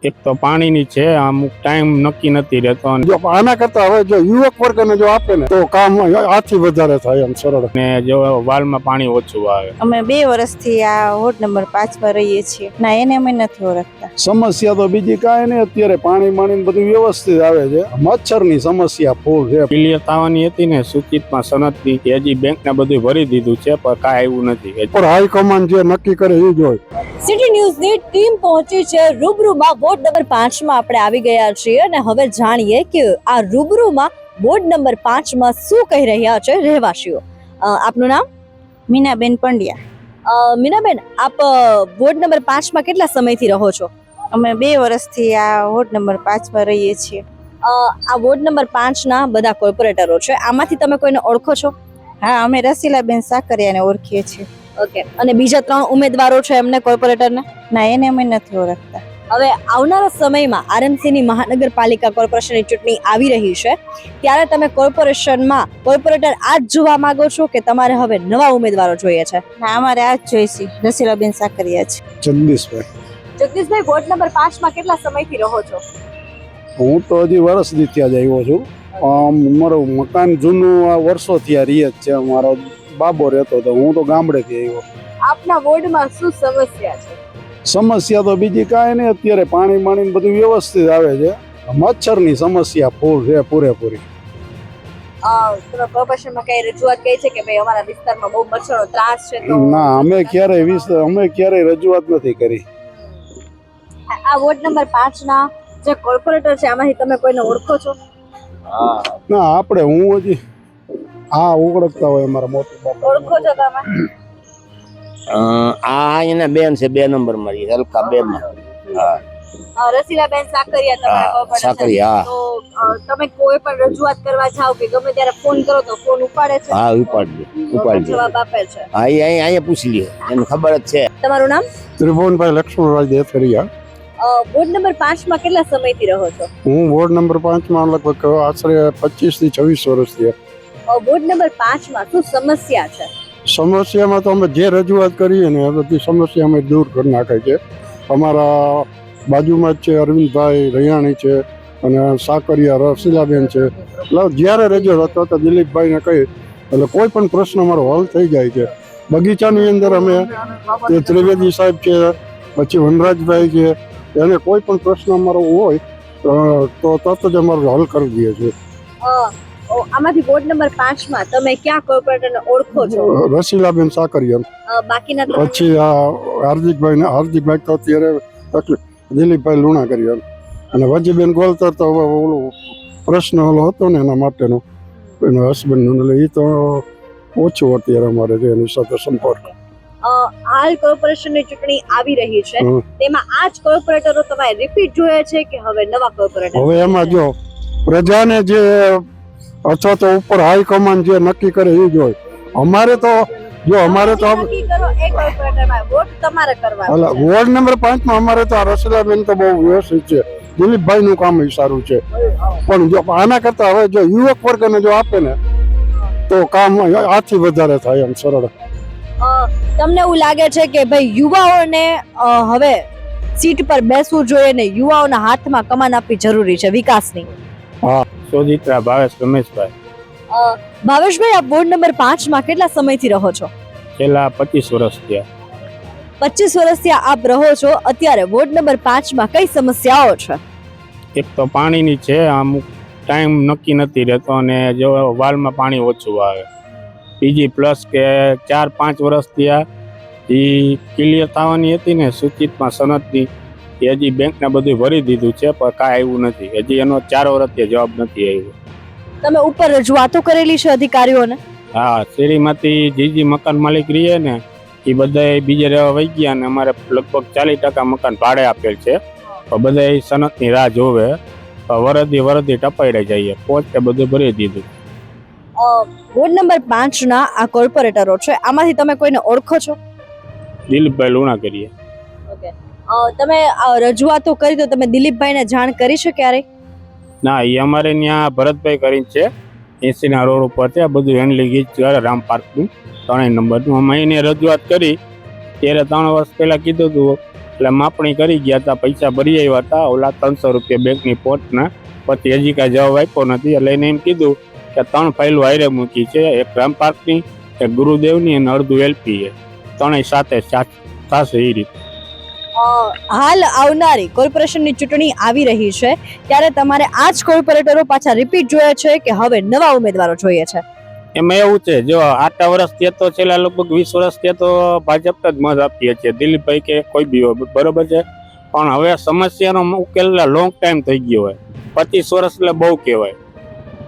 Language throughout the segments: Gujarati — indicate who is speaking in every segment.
Speaker 1: એક તો પાણીની છે, અમુક ટાઈમ નક્કી નથી રહેતો
Speaker 2: જો આના કરતા હવે જો યુવક વર્ગને જો આપે ને તો કામ આથી વધારે થાય એમ સરળ.
Speaker 1: અને જો વાલમાં પાણી ઓછું આવે.
Speaker 3: અમે 2 વર્ષથી આ વોર્ડ નંબર 5 માં રહીએ છીએ. ના, એને અમે નથી ઓળખતા.
Speaker 2: સમસ્યા તો બીજી કાંઈ નહીં, અત્યારે પાણી બધું વ્યવસ્થિત આવે છે. મચ્છરની સમસ્યા ફૂલ છે.
Speaker 1: ક્લિયર થવાની હતી ને સૂચિતમાં સનદની, હજી બેંકને બધું ભરી દીધું છે પણ કાંઈ આવ્યું નથી.
Speaker 2: પણ હાઈકમાન્ડ જે નક્કી કરે એ જ હોય.
Speaker 4: સિટી ન્યૂઝની ટીમ પહોંચી છે રૂબરૂમાં. વોર્ડ નંબર 5 માં આપણે આવી ગયા છીએ અને હવે જાણીએ કે આ રૂબરૂમાં વોર્ડ નંબર 5 માં શું કહી રહ્યા છે રહેવાસીઓ. આપનું નામ?
Speaker 3: મીનાબેન પંડ્યા.
Speaker 4: મીનાબેન, આપ વોર્ડ નંબર 5 માં કેટલા સમયથી રહો છો?
Speaker 3: અમે 2 વર્ષથી આ વોર્ડ નંબર 5 માં રહીએ છીએ.
Speaker 4: આ વોર્ડ નંબર 5 ના બધા કોર્પોરેટરો છે, આમાંથી તમે કોઈને ઓળખો છો?
Speaker 3: હા, અમે રસીલાબેન સાકરિયાને ઓળખીએ છીએ.
Speaker 4: ઓકે. અને બીજા 3 ઉમેદવારો છે એમને કોર્પોરેટરને?
Speaker 3: ના, એને અમે નથી ઓળખતા.
Speaker 4: હવે આવનારા સમયમાં આરએમસીની મહાનગરપાલિકા કોર્પોરેશનની ચૂંટણી આવી રહી છે, ત્યારે તમે કોર્પોરેશનમાં કોર્પોરેટર આ જ જોવા માંગો છો કે તમારે હવે નવા ઉમેદવારો જોઈએ છે?
Speaker 3: ના, અમારે આ જ જોઈશે. રસીલાબેન સાકરિયા છે.
Speaker 2: જગદીશભાઈ.
Speaker 4: જગદીશભાઈ, વોર્ડ નંબર 5 માં કેટલા સમયથી રહો છો?
Speaker 2: હું તો હજી વર્ષથી ત્યાં જ આવ્યો છું. મારું મકાન જૂનું આ વર્ષોથી આ રીત છે. મારો બાબો રહેતો હતો, હું તો ગામડેથી આવ્યો.
Speaker 4: આપના વોર્ડમાં શું સમસ્યા છે?
Speaker 2: સમસ્યા તો બીજી કાંઈ નહીં, અત્યારે પાણી બધું વ્યવસ્થિત આવે છે. મચ્છરની સમસ્યા ફૂલ છે પૂરેપૂરી.
Speaker 4: તમે કોર્પોરેશનમાં કઈ રજૂઆત કરી છે કે ભાઈ અમારા વિસ્તારમાં બહુ મચ્છરનો ત્રાસ છે?
Speaker 2: ના, અમે ક્યારેય રજૂઆત નથી કરી.
Speaker 4: આ વોર્ડ નંબર 5 ના જે કોર્પોરેટર છે આમાંથી તમે કોઈને ઓળખો છો?
Speaker 2: ના, આપણે હું હજી ઓળખતા હોય અમારા મોટા બાપા.
Speaker 4: ઓળખો છો તમે?
Speaker 5: આ એના બેન છે, 2 નંબર મારી હલકા 2 માં.
Speaker 4: રસીલાબેન સાકરિયા તમારા કોર્પોરેટર.
Speaker 5: સાકરિયા.
Speaker 4: તો તમે કોઈ પણ રજૂઆત કરવા જાવ કે ગમે ત્યારે ફોન કરો તો ફોન ઉપાડે છે?
Speaker 5: હા, ઉપાડજો.
Speaker 4: જવાબ આપે છે?
Speaker 5: હા, અહીંયા પૂછી લે, એને ખબર જ છે.
Speaker 4: તમારું નામ?
Speaker 2: ત્રિભુવનભાઈ લક્ષ્મણભાઈ દેથરિયા.
Speaker 4: વોર્ડ નંબર 5 માં કેટલા સમયથી રહો છો?
Speaker 2: હું વોર્ડ નંબર 5 માં લગભગ આશરે 25 થી 26 વર્ષ થયા.
Speaker 4: વોર્ડ નંબર 5 માં શું સમસ્યા છે?
Speaker 2: સમસ્યામાં તો અમે જે રજૂઆત કરીએ ને એ બધી સમસ્યા અમે દૂર કરી નાખે છે. અમારા બાજુમાં જ છે અરવિંદભાઈ રૈયાણી છે અને સાકરિયા રસીલાબેન છે. એટલે જ્યારે રજૂઆત હતો તો દિલીપભાઈને કહી એટલે કોઈ પણ પ્રશ્ન અમારો હલ થઈ જાય છે. બગીચાની અંદર અમે ત્રિવેદી સાહેબ છે, પછી વનરાજભાઈ છે, એને કોઈ પણ પ્રશ્ન અમારો હોય તો તરત જ અમારો હલ કરી દઈએ છીએ.
Speaker 4: આમાંથી વોર્ડ નંબર 5 માં તમે ક્યાં કોર્પોરેટરને ઓળખો છો?
Speaker 2: રસીલાબેન સાકરિયા.
Speaker 4: બાકીના
Speaker 2: પછી હાર્દિકભાઈ તો અત્યારે દિલીપભાઈ લુણા કર્યા અને વજીબેન ગોલતર તો ઓલો પ્રશ્ન ઓલો હતો ને એના માટેનો એના હસબન્ડનો, એટલે એ તો ઓછું અત્યારે અમારે છે એની સાથે સંપર્ક.
Speaker 4: હાલ કોર્પોરેશનની ચૂંટણી આવી રહી છે, તેમાં આ જ કોર્પોરેટરો તમારે રિપીટ જોઈએ છે કે હવે નવા કોર્પોરેટર?
Speaker 2: હવે એમાં જો પ્રજાને જે અથવા તો ઉપર હાઈકમાન્ડ જે નક્કી કરે એ જ હોય. અમારે તો
Speaker 4: વોટ તમારે કરવા.
Speaker 2: વોર્ડ નંબર 5 માં અમારે તો રસીલાબેન તો બહુ વ્યવસ્થિત છે. દિલીપભાઈ નું કામ સારું છે, પણ જો આના કરતા હવે જો યુવક વર્ગને જો આપે ને તો કામ આથી વધારે થાય એમ સરળ.
Speaker 4: તમને એવું લાગે છે કે ભાઈ યુવાઓને હવે સીટ પર બેસવું જોઈએ ને યુવાઓના હાથમાં કમાન આપવી જરૂરી છે વિકાસની?
Speaker 2: હા.
Speaker 1: સોજિત્રા ભાવેશ રમેશભાઈ.
Speaker 4: ભાવેશભાઈ, આપ વોર્ડ નંબર 5 માં કેટલા સમયથી રહો છો?
Speaker 1: છેલ્લા 25 વર્ષ થયા.
Speaker 4: 25 વર્ષથી આપ રહો છો. અત્યારે વોર્ડ નંબર 5 માં કઈ સમસ્યાઓ છે?
Speaker 1: એક તો પાણીની છે, અમુક ટાઈમ નક્કી નથી રહેતો અને જો વાલમાં પાણી ઓછું આવે. બીજી પ્લસ કે 4-5 વર્ષ થયા એ ક્લિયર થવાની હતી ને સૂચિતમાં સનદની, હજી બેંકને બધું ભરી દીધું છે પણ કાંઈ આવ્યું નથી. હજી એનો 4 વર્ષથી જવાબ નથી આવ્યો.
Speaker 4: તમે ઉપર રજૂઆતો કરેલી છે અધિકારીઓને?
Speaker 1: હા, શેરીમાંથી જે મકાન માલિક રહીએ ને એ બધા બીજે રહેવા વહી ગયા અને અમારે લગભગ 40% મકાન ભાડે આપેલ છે. બધા સનદની રાહ જોવે, વરદી ટપાઈ જઈએ પોતે બધું ભરી દીધું.
Speaker 4: વોર્ડ નંબર 5 ના આ કોર્પોરેટરો છે, આમાંથી તમે કોઈને ઓળખો છો?
Speaker 1: દિલીપભાઈ લુણા કરીએ.
Speaker 4: ઓકે. તમે રજૂઆતો કરી તો તમે દિલીપભાઈને જાણ કરી છે ક્યારે?
Speaker 1: ના, એ અમારે ત્યાં ભરતભાઈ કરીને છે 80 ના રોડ ઉપર છે, બધું હેન્ડલિંગ રામ પાર્કનું 3 નંબરનું. અમે એને રજૂઆત કરી ત્યારે 3 વર્ષ પહેલા કીધું હતું એટલે માપણી કરી ગયા હતા, પૈસા ભરી આવ્યા હતા, ઓલા 300 રૂપિયા બેંકની પોટના. પછી હજી કાંઈ જવાબ આપ્યો નથી. એટલે એને એમ કીધું કે 3 ફાઇલો હારે મૂકી છે, એક ગ્રામ પાર્કની, એક ગુરુદેવની અને અડધું એલપી છે, ત્રણેય સાથે થશે એ રીતે.
Speaker 4: હાલ આવનારી કોર્પોરેશનની ચૂંટણી આવી રહી છે, ત્યારે તમારે આ જ કોર્પોરેટરો પાછા રિપીટ જોઈએ છે કે હવે નવા ઉમેદવારો જોઈએ છે?
Speaker 1: એમાં એવું છે, જો આટલા વર્ષથી તો છેલ્લા લગભગ 20 વર્ષથી તો ભાજપ જ મત આપીએ છીએ, દિલીપભાઈ કે કોઈ બી હોય, બરોબર છે. પણ હવે સમસ્યાનો ઉકેલ લોંગ ટાઈમ થઈ ગયો હોય, 25 વર્ષ એટલે બહુ કહેવાય.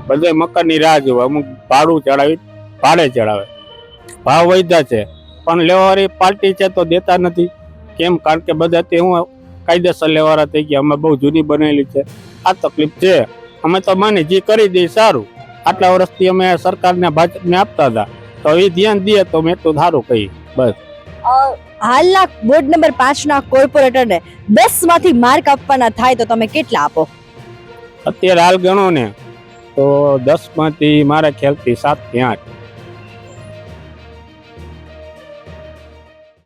Speaker 1: બધા મકાનની રાહ જોવે, અમુક ભાડું ભાડે ચડાવે, ભાવ વધ્યા છે પણ લેવાવાળી પાર્ટી છે તો દેતા નથી. કેમ? કારણ કે બધા તે હું કાયદેસર લેવાવાળા થઈ ગયા. અમે બહુ જૂની બનેલી છે, આ તકલીફ છે. અમે તો માની જે કરી દઈએ સારું. આટલા વર્ષથી અમે સરકારને ભાજપને આપતા હતા, તો એ ધ્યાન દે તો મેં તો સારું કહી. બસ
Speaker 4: હાલના વોર્ડ નંબર 5 ના કોર્પોરેટરને 10 માંથી માર્ક આપવાના થાય તો તમે કેટલા આપો?
Speaker 1: અત્યારે હાલ ગણો ને તો 10 માંથી મારા ખ્યાલથી 7 થી 8.